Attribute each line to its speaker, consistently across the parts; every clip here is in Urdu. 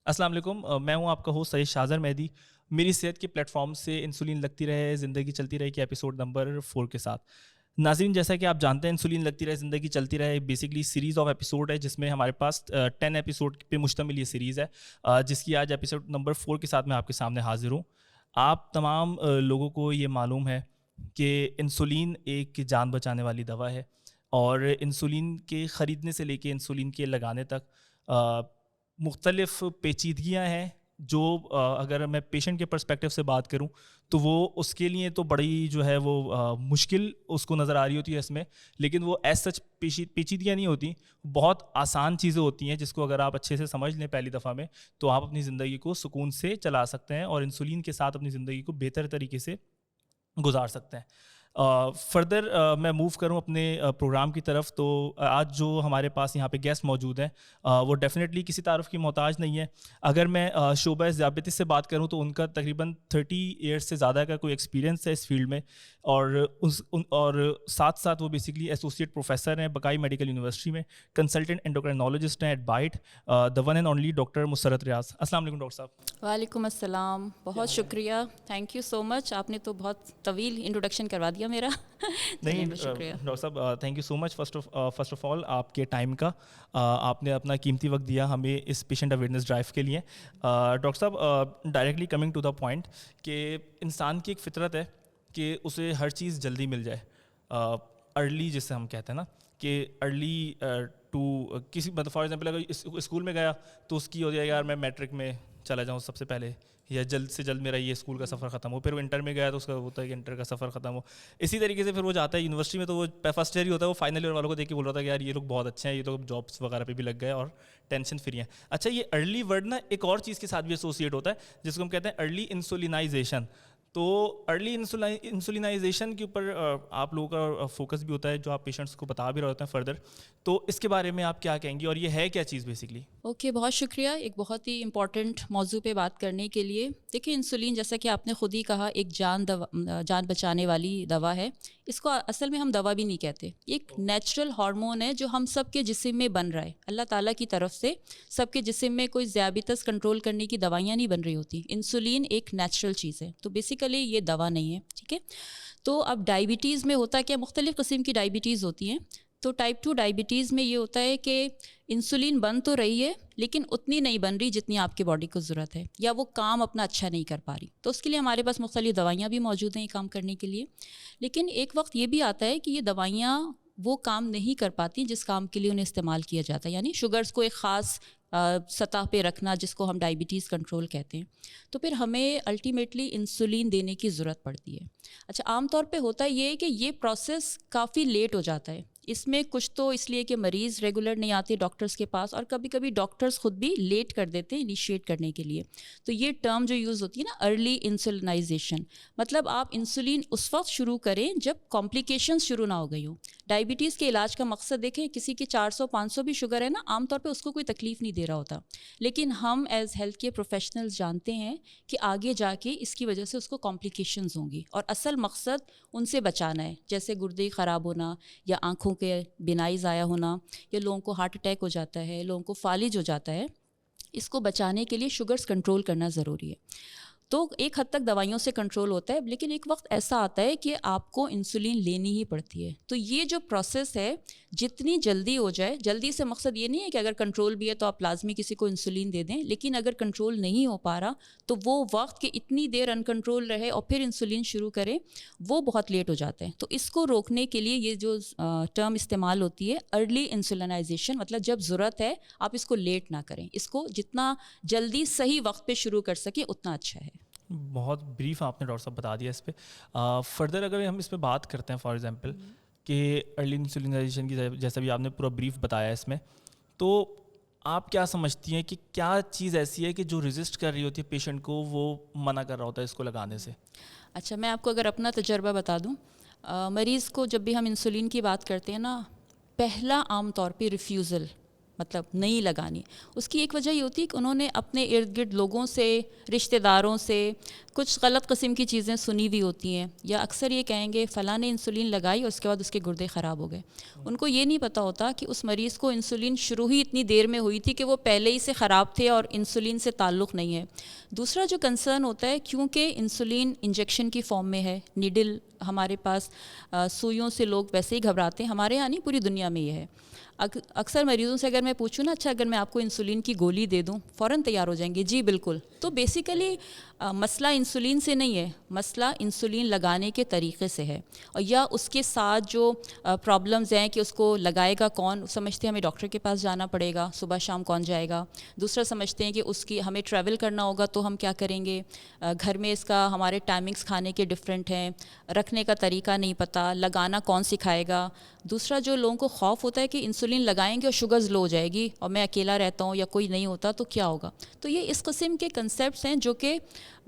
Speaker 1: السلام علیکم، میں ہوں آپ کا ہوسٹ سید شاہزر مہدی. میری صحت کے پلیٹ فارم سے انسولین لگتی رہے زندگی چلتی رہے کہ ایپیسوڈ نمبر 4 کے ساتھ. ناظرین، جیسا کہ آپ جانتے ہیں انسولین لگتی رہے زندگی چلتی رہے بیسکلی سیریز آف ایپیسوڈ ہے جس میں ہمارے پاس 10 ایپیسوڈ پہ مشتمل یہ سیریز ہے، جس کی آج ایپیسوڈ نمبر 4 کے ساتھ میں آپ کے سامنے حاضر ہوں. آپ تمام لوگوں کو یہ معلوم ہے کہ انسولین ایک جان بچانے والی دوا ہے، اور انسولین کے خریدنے سے لے کے انسولین کے لگانے تک مختلف پیچیدگیاں ہیں جو اگر میں پیشنٹ کے پرسپیکٹیو سے بات کروں تو وہ اس کے لیے تو بڑی جو ہے وہ مشکل اس کو نظر آ رہی ہوتی ہے اس میں، لیکن وہ ایز سچ پیچیدگیاں نہیں ہوتی، بہت آسان چیزیں ہوتی ہیں جس کو اگر آپ اچھے سے سمجھ لیں پہلی دفعہ میں تو آپ اپنی زندگی کو سکون سے چلا سکتے ہیں اور انسولین کے ساتھ اپنی زندگی کو بہتر طریقے سے گزار سکتے ہیں. فردر میں موو کروں اپنے پروگرام کی طرف، تو آج جو ہمارے پاس یہاں پہ گیسٹ موجود ہیں وہ ڈیفینیٹلی کسی تعارف کی محتاج نہیں ہے. اگر میں شعبہ ذیابطیس سے بات کروں تو ان کا تقریباً 30 ایئرس سے زیادہ کا کوئی ایکسپیرینس ہے اس فیلڈ میں، اور ساتھ ساتھ وہ بیسکلی ایسوسیٹ پروفیسر ہیں بقائی میڈیکل یونیورسٹی میں، کنسلٹنٹ انڈوکرینالوجسٹ ہیں at bite, the one and only doctor Musarrat Riaz. السلام علیکم ڈاکٹر صاحب.
Speaker 2: وعلیکم السلام، بہت شکریہ، تھینک یو سو مچ. آپ نے تو بہت طویل انٹروڈکشن کروا دیا میرا. چلیں،
Speaker 1: نہیں
Speaker 2: بہت شکریہ.
Speaker 1: ڈاکٹر صاحب، thank you so much first of all آپ کے ٹائم کا. آپ نے اپنا قیمتی وقت دیا ہمیں اس پیشنٹ اویئرنیس ڈرائیو کے لیے. ڈاکٹر صاحب، directly coming to the point کہ انسان کی ایک فطرت ہے کہ اسے ہر چیز جلدی مل جائے، ارلی جسے ہم کہتے ہیں نا کہ ارلی ٹو کسی مطلب فار ایگزامپل اگر اسکول میں گیا تو اس کی ہو جائے یار میں میٹرک میں چلا جاؤں سب سے پہلے، یا جلد سے جلد میرا یہ اسکول کا سفر ختم ہو. پھر وہ انٹر میں گیا تو اس کا ہوتا ہے کہ انٹر کا سفر ختم ہو. اسی طریقے سے پھر وہ جاتا ہے یونیورسٹی میں تو وہ فرسٹ ایئر ہی ہوتا ہے، وہ فائنل ایئر والوں کو دیکھ کے بول رہا تھا کہ یار یہ لوگ بہت اچھے ہیں، یہ تو جابس وغیرہ پہ بھی لگ گئے اور ٹینشن فری ہیں. اچھا، یہ ارلی ورڈ نا ایک اور چیز کے ساتھ بھی ایسوسیٹ ہوتا ہے جس کو ہم کہتے ہیں ارلی انسولینائزیشن. تو ارلی انسولینائزیشن کے اوپر آپ لوگوں کا فوکس بھی ہوتا ہے جو آپ پیشنٹس کو بتا بھی رہے ہوتے ہیں فردر، تو اس کے بارے میں آپ کیا کہیں گی اور یہ ہے کیا چیز بیسکلی؟
Speaker 2: اوکے، بہت شکریہ ایک بہت ہی امپورٹنٹ موضوع پہ بات کرنے کے لیے. دیکھیں، انسولین جیسا کہ آپ نے خود ہی کہا ایک جان بچانے والی دوا ہے. اس کو اصل میں ہم دوا بھی نہیں کہتے، ایک نیچرل ہارمون ہے جو ہم سب کے جسم میں بن رہا ہے اللہ تعالیٰ کی طرف سے. سب کے جسم میں کوئی ذیابیطس کنٹرول کرنے کی دوائیاں نہیں بن رہی ہوتی. انسولین ایک نیچرل چیز ہے، تو بیسیکلی یہ دوا نہیں ہے، ٹھیک ہے. تو اب ڈائبٹیز میں ہوتا کہ مختلف قسم کی ڈائبٹیز ہوتی ہیں. تو ٹائپ 2 ڈائبٹیز میں یہ ہوتا ہے کہ انسولین بن تو رہی ہے لیکن اتنی نہیں بن رہی جتنی آپ کی باڈی کو ضرورت ہے، یا وہ کام اپنا اچھا نہیں کر پا رہی. تو اس کے لیے ہمارے پاس مختلف دوائیاں بھی موجود ہیں یہ کام کرنے کے لیے. لیکن ایک وقت یہ بھی آتا ہے کہ یہ دوائیاں وہ کام نہیں کر پاتی جس کام کے لیے انہیں استعمال کیا جاتا ہے، یعنی شوگرز کو ایک خاص سطح پہ رکھنا جس کو ہم ڈائبٹیز کنٹرول کہتے ہیں. تو پھر ہمیں الٹیمیٹلی انسولین دینے کی ضرورت پڑتی ہے. اچھا، عام طور پہ ہوتا یہ ہے کہ یہ پروسیس کافی لیٹ ہو جاتا ہے. اس میں کچھ تو اس لیے کہ مریض ریگولر نہیں آتے ڈاکٹرز کے پاس، اور کبھی کبھی ڈاکٹرز خود بھی لیٹ کر دیتے ہیں انیشیٹ کرنے کے لیے. تو یہ ٹرم جو یوز ہوتی ہے نا، ارلی انسولینائزیشن، مطلب آپ انسولین اس وقت شروع کریں جب کمپلیکیشنز شروع نہ ہو گئی ہوں. ڈائبٹیز کے علاج کا مقصد دیکھیں، کسی کی 400-500 بھی شوگر ہے نا، عام طور پہ اس کو کوئی تکلیف نہیں دے رہا ہوتا، لیکن ہم ایز ہیلتھ کیئر پروفیشنلز جانتے ہیں کہ آگے جا کے اس کی وجہ سے اس کو کمپلیکیشنز ہوں گی، اور اصل مقصد ان سے بچانا ہے، جیسے گردے خراب ہونا، یا آنکھوں کے بینائی ضائع ہونا، یا لوگوں کو ہارٹ اٹیک ہو جاتا ہے، لوگوں کو فالج ہو جاتا ہے. اس کو بچانے کے لیے شوگرز کنٹرول کرنا ضروری ہے. تو ایک حد تک دوائیوں سے کنٹرول ہوتا ہے، لیکن ایک وقت ایسا آتا ہے کہ آپ کو انسولین لینی ہی پڑتی ہے. تو یہ جو پروسیس ہے جتنی جلدی ہو جائے، جلدی سے مقصد یہ نہیں ہے کہ اگر کنٹرول بھی ہے تو آپ لازمی کسی کو انسولین دے دیں، لیکن اگر کنٹرول نہیں ہو پا رہا تو وہ وقت کہ اتنی دیر ان کنٹرول رہے اور پھر انسولین شروع کریں، وہ بہت لیٹ ہو جاتا ہے. تو اس کو روکنے کے لیے یہ جو ٹرم استعمال ہوتی ہے ارلی انسولینائزیشن، مطلب جب ضرورت ہے آپ اس کو لیٹ نہ کریں، اس کو جتنا جلدی صحیح وقت پہ شروع کر سکیں اتنا اچھا ہے.
Speaker 1: بہت بریف آپ نے ڈاکٹر صاحب بتا دیا اس پہ. فردر اگر ہم اس پہ بات کرتے ہیں فار ایگزامپل کہ ارلی انسولینائزیشن کی جیسا بھی آپ نے پورا بریف بتایا اس میں، تو آپ کیا سمجھتی ہیں کہ کیا چیز ایسی ہے کہ جو ریزسٹ کر رہی ہوتی ہے پیشنٹ کو، وہ منع کر رہا ہوتا ہے اس کو لگانے سے؟
Speaker 2: اچھا، میں آپ کو اگر اپنا تجربہ بتا دوں، مریض کو جب بھی ہم انسولین کی بات کرتے ہیں نا، پہلا عام طور پہ ریفیوزل، مطلب نہیں لگانی. اس کی ایک وجہ یہ ہوتی ہے کہ انہوں نے اپنے ارد گرد لوگوں سے، رشتہ داروں سے، کچھ غلط قسم کی چیزیں سنی ہوئی ہوتی ہیں، یا اکثر یہ کہیں گے فلاں نے انسولین لگائی اور اس کے بعد اس کے گردے خراب ہو گئے. ان کو یہ نہیں پتہ ہوتا کہ اس مریض کو انسولین شروع ہی اتنی دیر میں ہوئی تھی کہ وہ پہلے ہی سے خراب تھے اور انسولین سے تعلق نہیں ہے. دوسرا جو کنسرن ہوتا ہے، کیونکہ انسولین انجیکشن کی فارم میں ہے، نیڈل ہمارے پاس سوئیوں سے لوگ ویسے ہی گھبراتے ہیں، ہمارے یہاں نہیں پوری دنیا میں یہ ہے. اکثر مریضوں سے اگر میں پوچھوں نا، اچھا اگر میں آپ کو انسولین کی گولی دے دوں، فوراً تیار ہو جائیں گے جی بالکل. تو بیسیکلی مسئلہ انسولین سے نہیں ہے، مسئلہ انسولین لگانے کے طریقے سے ہے، اور یا اس کے ساتھ جو پرابلمز ہیں کہ اس کو لگائے گا کون. سمجھتے ہیں ہمیں ڈاکٹر کے پاس جانا پڑے گا، صبح شام کون جائے گا. دوسرا سمجھتے ہیں کہ اس کی ہمیں ٹریول کرنا ہوگا تو ہم کیا کریں گے، گھر میں اس کا ہمارے ٹائمنگز کھانے کے ڈفرینٹ ہیں، رکھنے کا طریقہ نہیں پتہ، لگانا کون سکھائے گا. دوسرا جو لوگوں کو خوف ہوتا ہے کہ انسولین لگائیں گے اور شوگرز لو ہو جائے گی اور میں اکیلا رہتا ہوں یا کوئی نہیں ہوتا تو کیا ہوگا. تو یہ اس قسم کے کنسیپٹس ہیں جو کہ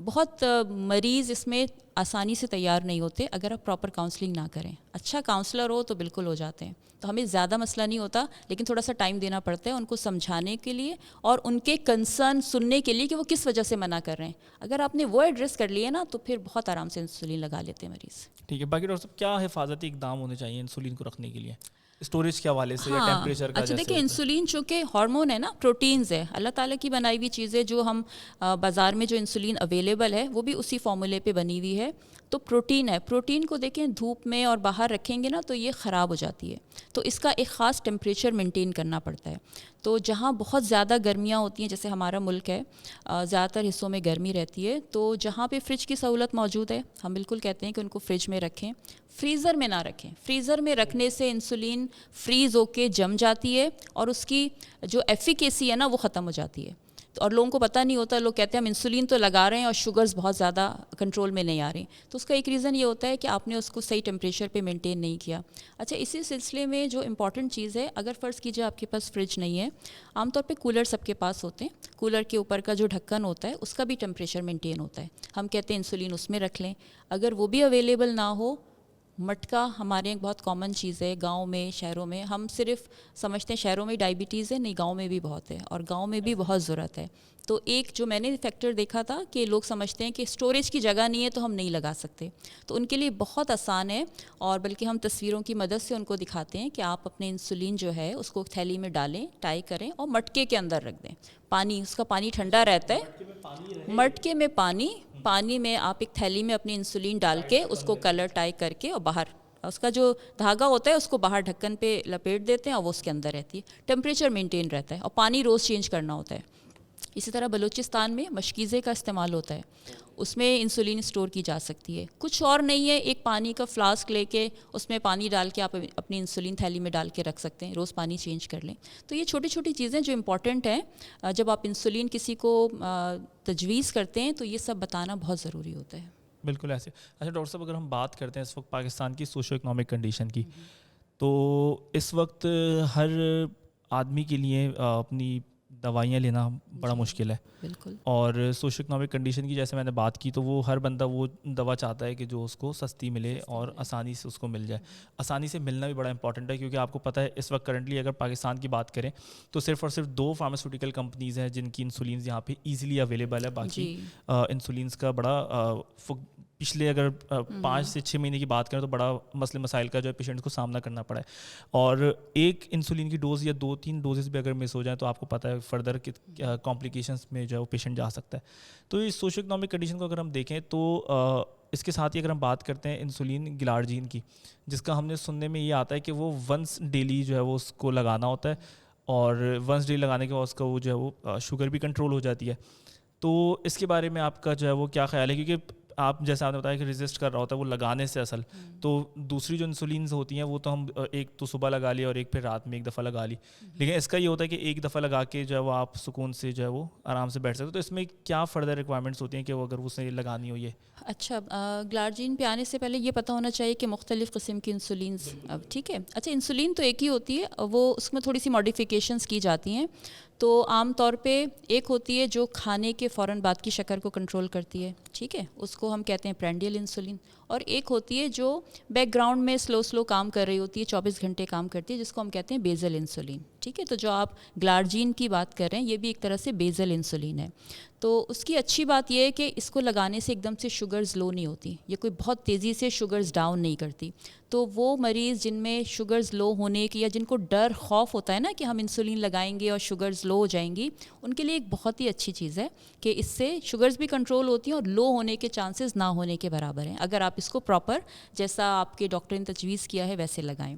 Speaker 2: بہت مریض اس میں آسانی سے تیار نہیں ہوتے اگر آپ پراپر کاؤنسلنگ نہ کریں. اچھا کاؤنسلر ہو تو بالکل ہو جاتے ہیں. تو ہمیں زیادہ مسئلہ نہیں ہوتا، لیکن تھوڑا سا ٹائم دینا پڑتا ہے ان کو سمجھانے کے لیے اور ان کے کنسرن سننے کے لیے کہ وہ کس وجہ سے منع کر رہے ہیں. اگر آپ نے وہ ایڈریس کر لیے نا تو پھر بہت آرام سے انسولین لگا لیتے ہیں مریض.
Speaker 1: ٹھیک ہے. باقی ڈاکٹر صاحب کیا حفاظتی اقدام ہونے چاہیے انسولین کو رکھنے کے لیے، اسٹوریج کے حوالے سے یا ٹیمپریچر کا؟
Speaker 2: اچھا دیکھیں، انسولین چونکہ ہارمون ہے نا، پروٹینز ہے، اللہ تعالیٰ کی بنائی ہوئی چیزیں. جو ہم بازار میں جو انسولین اویلیبل ہے وہ بھی اسی فارمولے پہ بنی ہوئی ہے. تو پروٹین ہے، پروٹین کو دیکھیں دھوپ میں اور باہر رکھیں گے نا تو یہ خراب ہو جاتی ہے. تو اس کا ایک خاص ٹیمپریچر مینٹین کرنا پڑتا ہے. تو جہاں بہت زیادہ گرمیاں ہوتی ہیں، جیسے ہمارا ملک ہے زیادہ تر حصوں میں گرمی رہتی ہے، تو جہاں پہ فریج کی سہولت موجود ہے ہم بالکل کہتے ہیں کہ ان کو فریج میں رکھیں. فریزر میں نہ رکھیں. فریزر میں رکھنے سے انسولین فریز ہو کے جم جاتی ہے اور اس کی جو ایفیکیسی ہے نا وہ ختم ہو جاتی ہے. اور لوگوں کو پتہ نہیں ہوتا، لوگ کہتے ہیں ہم انسولین تو لگا رہے ہیں اور شوگرز بہت زیادہ کنٹرول میں نہیں آ رہی. تو اس کا ایک ریزن یہ ہوتا ہے کہ آپ نے اس کو صحیح ٹیمپریچر پہ مینٹین نہیں کیا. اچھا اسی سلسلے میں جو امپورٹنٹ چیز ہے، اگر فرض کیجیے آپ کے پاس فریج نہیں ہے، عام طور پہ کولر سب کے پاس ہوتے ہیں. کولر کے اوپر کا جو ڈھکن ہوتا ہے اس کا بھی ٹیمپریچر مینٹین ہوتا ہے. ہم کہتے ہیں انسولین اس میں رکھ لیں. اگر وہ بھی اویلیبل نہ ہو، مٹکا ہمارے ایک بہت کامن چیز ہے گاؤں میں، شہروں میں. ہم صرف سمجھتے ہیں شہروں میں ڈائبٹیز ہے، نہیں گاؤں میں بھی بہت ہے اور گاؤں میں بھی بہت ضرورت ہے. تو ایک جو میں نے فیکٹر دیکھا تھا کہ لوگ سمجھتے ہیں کہ اسٹوریج کی جگہ نہیں ہے تو ہم نہیں لگا سکتے. تو ان کے لیے بہت آسان ہے، اور بلکہ ہم تصویروں کی مدد سے ان کو دکھاتے ہیں کہ آپ اپنے انسولین جو ہے اس کو تھیلی میں ڈالیں، ٹائی کریں اور مٹکے کے اندر رکھ دیں. پانی، اس کا پانی ٹھنڈا رہتا ہے، مٹکے میں پانی میں آپ ایک تھیلی میں اپنی انسولین ڈال کے اس کو کلر ٹائی کر کے اور باہر اس کا جو دھاگا ہوتا ہے اس کو باہر ڈھکن پہ لپیٹ دیتے ہیں اور وہ اس کے اندر رہتی ہے. ٹیمپریچر مینٹین رہتا ہے اور پانی روز چینج کرنا ہوتا ہے. اسی طرح بلوچستان میں مشکیزے کا استعمال ہوتا ہے، اس میں انسولین اسٹور کی جا سکتی ہے. کچھ اور نہیں ہے، ایک پانی کا فلاسک لے کے اس میں پانی ڈال کے آپ اپنی انسولین تھیلی میں ڈال کے رکھ سکتے ہیں، روز پانی چینج کر لیں. تو یہ چھوٹی چھوٹی چیزیں جو امپورٹنٹ ہیں جب آپ انسولین کسی کو تجویز کرتے ہیں تو یہ سب بتانا بہت ضروری ہوتا ہے.
Speaker 1: بالکل ایسے. اچھا ڈاکٹر صاحب، اگر ہم بات کرتے ہیں اس وقت پاکستان کی سوشو اکنامک کنڈیشن کی، تو اس وقت ہر آدمی کے لیے اپنی دوائیاں لینا بڑا مشکل ہے.
Speaker 2: بالکل.
Speaker 1: اور سوشو اکنامک کنڈیشن کی جیسے میں نے بات کی، تو وہ ہر بندہ وہ دوا چاہتا ہے کہ جو اس کو سستی ملے اور آسانی سے اس کو مل جائے. آسانی سے ملنا بھی بڑا امپورٹنٹ ہے، کیونکہ آپ کو پتہ ہے اس وقت کرنٹلی اگر پاکستان کی بات کریں تو صرف اور صرف 2 فارماسیوٹیکل کمپنیز ہیں جن کی انسولینز یہاں پہ ایزیلی اویلیبل ہے. باقی انسولینز کا بڑا پچھلے اگر 5 سے 6 مہینے کی بات کریں تو بڑا مسئلے مسائل کا جو ہے پیشنٹ کو سامنا کرنا پڑا ہے. اور ایک انسولین کی ڈوز یا 2-3 ڈوزز بھی اگر مس ہو جائیں تو آپ کو پتہ ہے فردر کمپلیکیشنس میں جو ہے وہ پیشنٹ جا سکتا ہے. تو اس سوشو اکنامک کنڈیشن کو اگر ہم دیکھیں تو اس کے ساتھ ہی اگر ہم بات کرتے ہیں انسولین گلارجین کی، جس کا ہم نے سننے میں یہ آتا ہے کہ وہ ونس ڈیلی جو ہے وہ اس کو لگانا ہوتا ہے، اور ونس ڈیلی لگانے کے بعد اس کا وہ جو ہے وہ شوگر بھی کنٹرول ہو جاتی ہے. تو اس کے بارے میں آپ کا جو ہے وہ کیا خیال ہے؟ کیونکہ آپ جیسے آپ نے بتایا کہ ریزسٹ کر رہا ہوتا ہے وہ لگانے سے اصل. تو دوسری جو انسولینز ہوتی ہیں وہ تو ہم ایک تو صبح لگا لی اور ایک پھر رات میں ایک دفعہ لگا لی، لیکن اس کا یہ ہوتا ہے کہ ایک دفعہ لگا کے جو ہے وہ آپ سکون سے جو ہے وہ آرام سے بیٹھ سکتے. تو اس میں کیا فردر ریکوائرمنٹس ہوتی ہیں کہ وہ اگر اسے لگانی ہو؟ یہ
Speaker 2: اچھا، گلارجین پہ آنے سے پہلے یہ پتہ ہونا چاہیے کہ مختلف قسم کی انسولینز، ٹھیک ہے. اچھا انسولین تو ایک ہی ہوتی ہے، وہ اس میں تھوڑی سی ماڈیفیکیشنز کی جاتی ہیں. تو عام طور پہ ایک ہوتی ہے جو کھانے کے فوراً بعد کی شکر کو کنٹرول کرتی ہے، ٹھیک ہے، اس کو ہم کہتے ہیں پرینڈیل انسولین. اور ایک ہوتی ہے جو بیک گراؤنڈ میں سلو کام کر رہی ہوتی ہے، 24 گھنٹے کام کرتی ہے، جس کو ہم کہتے ہیں بیزل انسولین. ٹھیک ہے. تو جو آپ گلارجین کی بات کر رہے ہیں یہ بھی ایک طرح سے بیزل انسولین ہے. تو اس کی اچھی بات یہ ہے کہ اس کو لگانے سے ایک دم سے شوگرز لو نہیں ہوتی, یہ کوئی بہت تیزی سے شوگرز ڈاؤن نہیں کرتی. تو وہ مریض جن میں شوگرز لو ہونے کی یا جن کو ڈر خوف ہوتا ہے نا کہ ہم انسولین لگائیں گے اور شوگرز لو ہو جائیں گی, ان کے لیے ایک بہت ہی اچھی چیز ہے کہ اس سے شوگرز بھی کنٹرول ہوتی ہیں اور لو ہونے کے چانسز نہ ہونے کے برابر ہیں اگر آپ اس کو پراپر جیسا آپ کے ڈاکٹر نے تجویز کیا ہے ویسے لگائیں.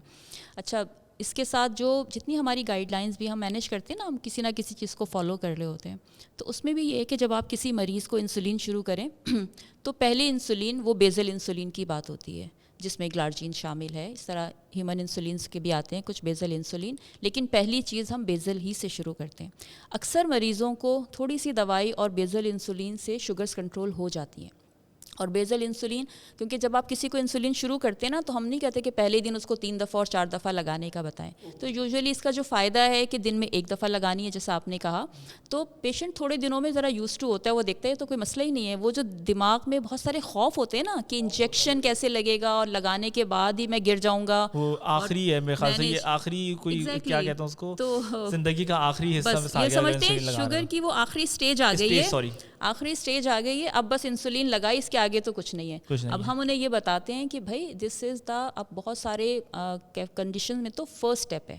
Speaker 2: اچھا, اس کے ساتھ جو جتنی ہماری گائیڈ لائنس بھی ہم مینیج کرتے ہیں نا, ہم کسی نہ کسی چیز کو فالو کر رہے ہوتے ہیں, تو اس میں بھی یہ ہے کہ جب آپ کسی مریض کو انسولین شروع کریں تو پہلے انسولین وہ بیزل انسولین کی بات ہوتی ہے جس میں گلارجین شامل ہے. اس طرح ہیومن انسولینس کے بھی آتے ہیں کچھ بیزل انسولین, لیکن پہلی چیز ہم بیزل ہی سے شروع کرتے ہیں. اکثر مریضوں کو تھوڑی سی دوائی اور بیزل انسولین سے شوگرز کنٹرول ہو جاتی ہیں. اور بیزل انسولین, کیونکہ جب آپ کسی کو انسولین شروع کرتے ہیں نا تو ہم نہیں کہتے کہ پہلے دن اس کو 3 دفعہ اور 4 دفعہ لگانے کا بتائیں. تو یوزولی اس کا جو فائدہ ہے کہ دن میں 1 دفعہ لگانی ہے جیسا آپ نے کہا, تو پیشنٹ تھوڑے دنوں میں ذرا یوز ٹو ہوتا ہے, وہ دیکھتا ہے تو کوئی مسئلہ ہی نہیں ہے. وہ جو دماغ میں بہت سارے خوف ہوتے ہیں نا کہ انجیکشن کیسے لگے گا اور لگانے کے بعد ہی میں گر جاؤں گا,
Speaker 1: وہ آخری ہے میرے خیال سے, یہ آخری کوئی کیا کہتے ہیں اس کو, زندگی کا آخری حصہ میں
Speaker 2: یہ سمجھتے ہیں شوگر کی وہ آخری سٹیج آ گئی ہے, آخری سٹیج آ گئی ہے, اب بس انسولین لگائی, اس کے آگے تو کچھ نہیں ہے. اب ہم انہیں یہ بتاتے ہیں کہ بھائی دس از دا, اب بہت سارے کنڈیشن میں تو فرسٹ اسٹیپ ہے,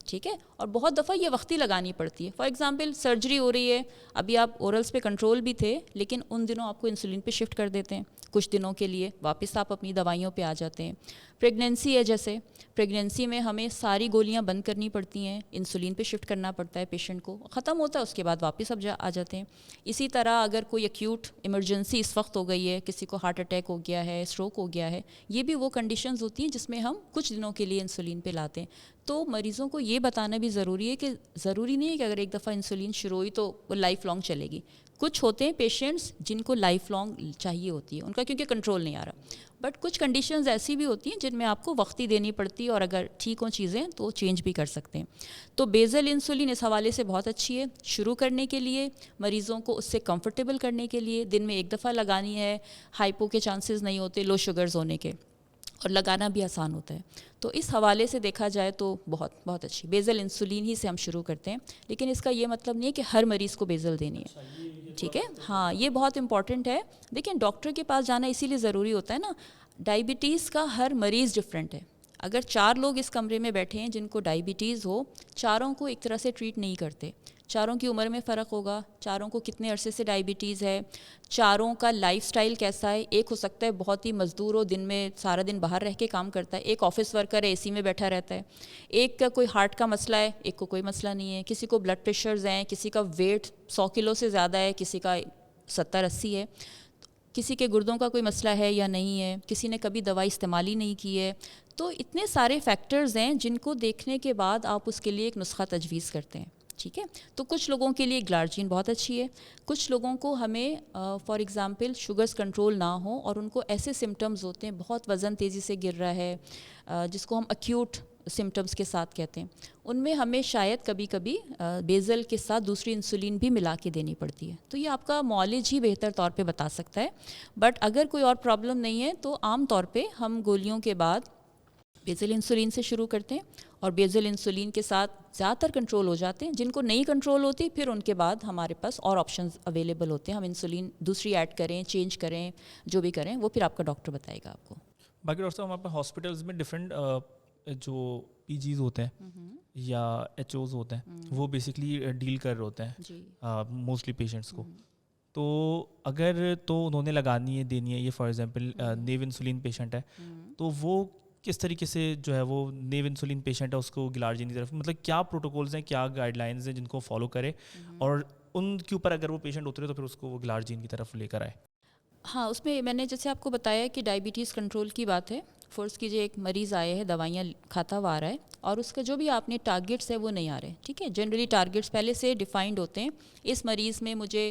Speaker 2: ٹھیک ہے, اور بہت دفعہ یہ وقتی لگانی پڑتی ہے. فار ایگزامپل سرجری ہو رہی ہے, ابھی آپ اورلس پہ کنٹرول بھی تھے لیکن ان دنوں آپ کو انسولین پہ شفٹ کر دیتے ہیں کچھ دنوں کے لیے, واپس آپ اپنی دوائیوں پہ آ جاتے ہیں. پریگنینسی ہے, جیسے پریگنینسی میں ہمیں ساری گولیاں بند کرنی پڑتی ہیں, انسولین پہ شفٹ کرنا پڑتا ہے پیشنٹ کو, ختم ہوتا ہے اس کے بعد واپس اب آ جاتے ہیں. اسی طرح اگر کوئی ایکیوٹ ایمرجنسی اس وقت ہو گئی ہے, کسی کو ہارٹ اٹیک ہو گیا ہے, اسٹروک ہو گیا ہے, یہ بھی وہ کنڈیشنز ہوتی ہیں جس میں ہم کچھ دنوں کے لیے انسولین پہ لاتے ہیں. تو مریضوں کو یہ بتانا بھی ضروری ہے کہ ضروری نہیں ہے کہ اگر ایک دفعہ انسولین شروع ہوئی تو وہ لائف لانگ چلے گی. کچھ ہوتے ہیں پیشنٹس جن کو لائف لانگ چاہیے ہوتی ہے, ان کا کیونکہ کنٹرول نہیں آ رہا, بٹ کچھ کنڈیشنز ایسی بھی ہوتی ہیں جن میں آپ کو وقتی دینی پڑتی ہے, اور اگر ٹھیک ہوں چیزیں تو چینج بھی کر سکتے ہیں. تو بیزل انسولین اس حوالے سے بہت اچھی ہے شروع کرنے کے لیے, مریضوں کو اس سے کمفرٹیبل کرنے کے لیے. دن میں 1 دفعہ لگانی ہے, ہائپو کے چانسز نہیں ہوتے لو شوگرز ہونے کے, اور لگانا بھی آسان ہوتا ہے. تو اس حوالے سے دیکھا جائے تو بہت بہت اچھی بیزل انسولین ہی سے ہم شروع کرتے ہیں, لیکن اس کا یہ مطلب نہیں ہے کہ ہر مریض کو بیزل دینی ہے, ٹھیک ہے. ہاں, یہ بہت امپورٹنٹ ہے. دیکھیں ڈاکٹر کے پاس جانا اسی لیے ضروری ہوتا ہے نا, ڈائبٹیز کا ہر مریض ڈفرینٹ ہے. اگر 4 لوگ اس کمرے میں بیٹھے ہیں جن کو ڈائبٹیز ہو, چاروں کو ایک طرح سے ٹریٹ نہیں کرتے. چاروں کی عمر میں فرق ہوگا, چاروں کو کتنے عرصے سے ڈائبٹیز ہے, چاروں کا لائف سٹائل کیسا ہے. ایک ہو سکتا ہے بہت ہی مزدور ہو, دن میں سارا دن باہر رہ کے کام کرتا ہے, ایک آفس ورکر ہے, اے سی میں بیٹھا رہتا ہے, ایک کا کوئی ہارٹ کا مسئلہ ہے, ایک کو کوئی مسئلہ نہیں ہے, کسی کو بلڈ پریشرز ہیں, کسی کا ویٹ 100 کلو سے زیادہ ہے, کسی کا 70-80 ہے, کسی کے گردوں کا کوئی مسئلہ ہے یا نہیں ہے, کسی نے کبھی دوائی استعمال ہی نہیں کی ہے. تو اتنے سارے فیکٹرز ہیں جن کو دیکھنے کے بعد آپ اس کے لیے ایک نسخہ تجویز کرتے ہیں, ٹھیک ہے. تو کچھ لوگوں کے لیے گلارجین بہت اچھی ہے, کچھ لوگوں کو ہمیں فار ایگزامپل شوگرز کنٹرول نہ ہو اور ان کو ایسے سمٹمز ہوتے ہیں, بہت وزن تیزی سے گر رہا ہے, جس کو ہم ایکیوٹ سمٹمز کے ساتھ کہتے ہیں, ان میں ہمیں شاید کبھی کبھی بیزل کے ساتھ دوسری انسولین بھی ملا کے دینی پڑتی ہے. تو یہ آپ کا معالج ہی بہتر طور پہ بتا سکتا ہے, بٹ اگر کوئی اور پرابلم نہیں ہے تو عام طور پہ ہم گولیوں کے بعد بیزل انسولین سے شروع کرتے ہیں, اور بیزل انسولین کے ساتھ زیادہ تر کنٹرول ہو جاتے ہیں. جن کو نہیں کنٹرول ہوتی پھر ان کے بعد ہمارے پاس اور آپشنز اویلیبل ہوتے ہیں, ہم انسولین دوسری ایڈ کریں, چینج کریں, جو بھی کریں وہ پھر آپ کا ڈاکٹر بتائے گا آپ کو.
Speaker 1: باقی ڈاکٹر صاحب ہمارے پاس ہاسپٹلس میں ڈفرینٹ جو پی جیز ہوتے ہیں یا ایچ اوز ہوتے ہیں, وہ بیسکلی ڈیل کر رہے ہوتے ہیں موسٹلی پیشنٹس کو. تو اگر تو انہوں نے لگانی ہے, دینی ہے, یہ for example new insulin patient ہے, تو وہ کس طریقے سے جو ہے وہ نیو انسولین پیشنٹ ہے اس کو گلارجین کی طرف, مطلب کیا پروٹوکولز ہیں, کیا گائیڈ لائنز ہیں جن کو فالو کرے, اور ان کے اوپر اگر وہ پیشنٹ اترے تو پھر اس کو وہ گلارجین کی طرف لے کر آئے.
Speaker 2: ہاں, اس میں میں نے جیسے آپ کو بتایا کہ ڈائبٹیز کنٹرول کی بات ہے. فرض کیجیے ایک مریض آئے ہے, دوائیاں کھاتا ہوا آ رہا ہے, اور اس کا جو بھی آپ نے ٹارگیٹس ہے وہ نہیں آ رہے, ٹھیک ہے. جنرلی ٹارگیٹس پہلے سے ڈیفائنڈ ہوتے ہیں, اس مریض میں مجھے